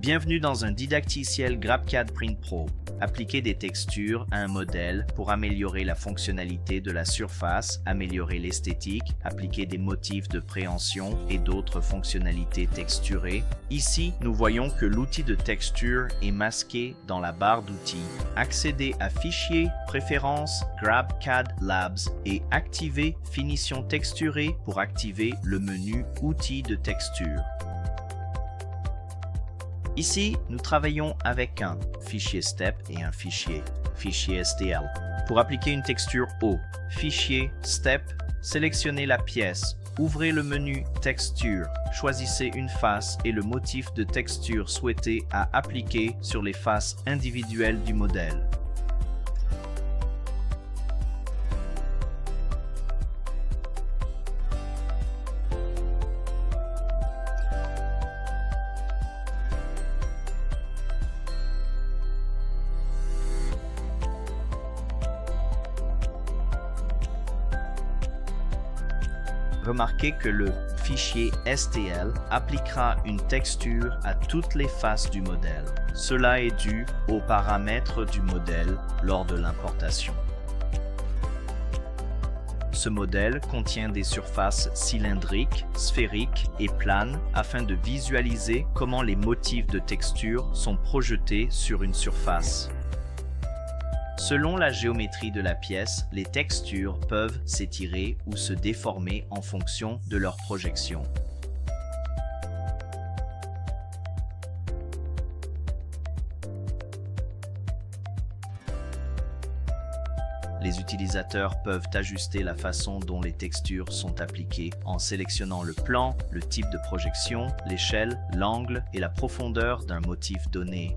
Bienvenue dans un didacticiel GrabCAD Print Pro. Appliquer des textures à un modèle pour améliorer la fonctionnalité de la surface, améliorer l'esthétique, appliquer des motifs de préhension et d'autres fonctionnalités texturées. Ici, nous voyons que l'outil de texture est masqué dans la barre d'outils. Accédez à Fichier, Préférences, GrabCAD Labs et activez Finition texturée pour activer le menu Outils de texture. Ici, nous travaillons avec un fichier STEP et un fichier STL. Pour appliquer une texture au fichier STEP, sélectionnez la pièce, ouvrez le menu Texture, choisissez une face et le motif de texture souhaité à appliquer sur les faces individuelles du modèle. Remarquez que le fichier STL appliquera une texture à toutes les faces du modèle. Cela est dû aux paramètres du modèle lors de l'importation. Ce modèle contient des surfaces cylindriques, sphériques et planes afin de visualiser comment les motifs de texture sont projetés sur une surface. Selon la géométrie de la pièce, les textures peuvent s'étirer ou se déformer en fonction de leur projection. Les utilisateurs peuvent ajuster la façon dont les textures sont appliquées en sélectionnant le plan, le type de projection, l'échelle, l'angle et la profondeur d'un motif donné.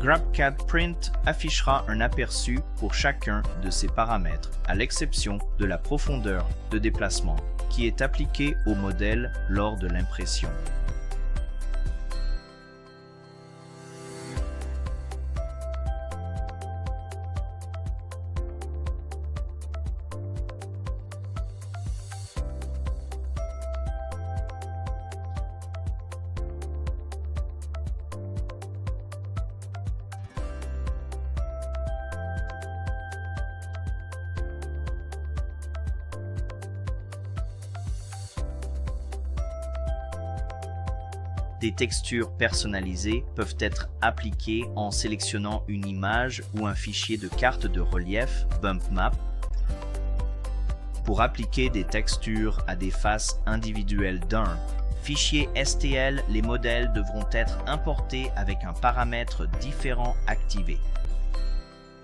GrabCAD Print affichera un aperçu pour chacun de ces paramètres, à l'exception de la profondeur de déplacement, qui est appliquée au modèle lors de l'impression. Des textures personnalisées peuvent être appliquées en sélectionnant une image ou un fichier de carte de relief, Bump Map. Pour appliquer des textures à des faces individuelles d'un fichier STL, les modèles devront être importés avec un paramètre différent activé.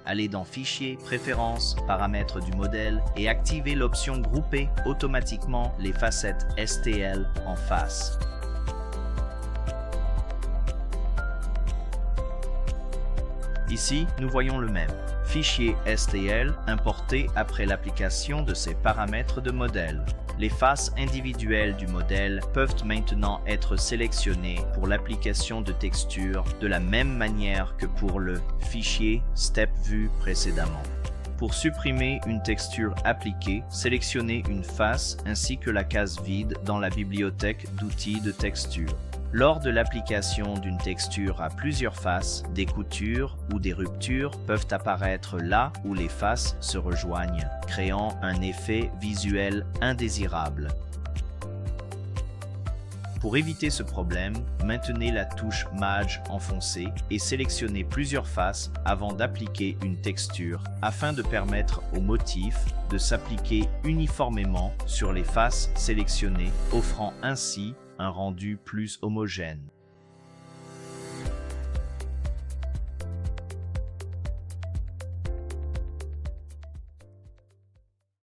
Allez dans Fichier, Préférences, Paramètres du modèle et activez l'option Grouper automatiquement les facettes STL en face. Ici, nous voyons le même fichier STL importé après l'application de ces paramètres de modèle. Les faces individuelles du modèle peuvent maintenant être sélectionnées pour l'application de textures de la même manière que pour le fichier STEP vu précédemment. Pour supprimer une texture appliquée, sélectionnez une face ainsi que la case vide dans la bibliothèque d'outils de texture. Lors de l'application d'une texture à plusieurs faces, des coutures ou des ruptures peuvent apparaître là où les faces se rejoignent, créant un effet visuel indésirable. Pour éviter ce problème, maintenez la touche Maj enfoncée et sélectionnez plusieurs faces avant d'appliquer une texture afin de permettre au motif de s'appliquer uniformément sur les faces sélectionnées, offrant ainsi un rendu plus homogène.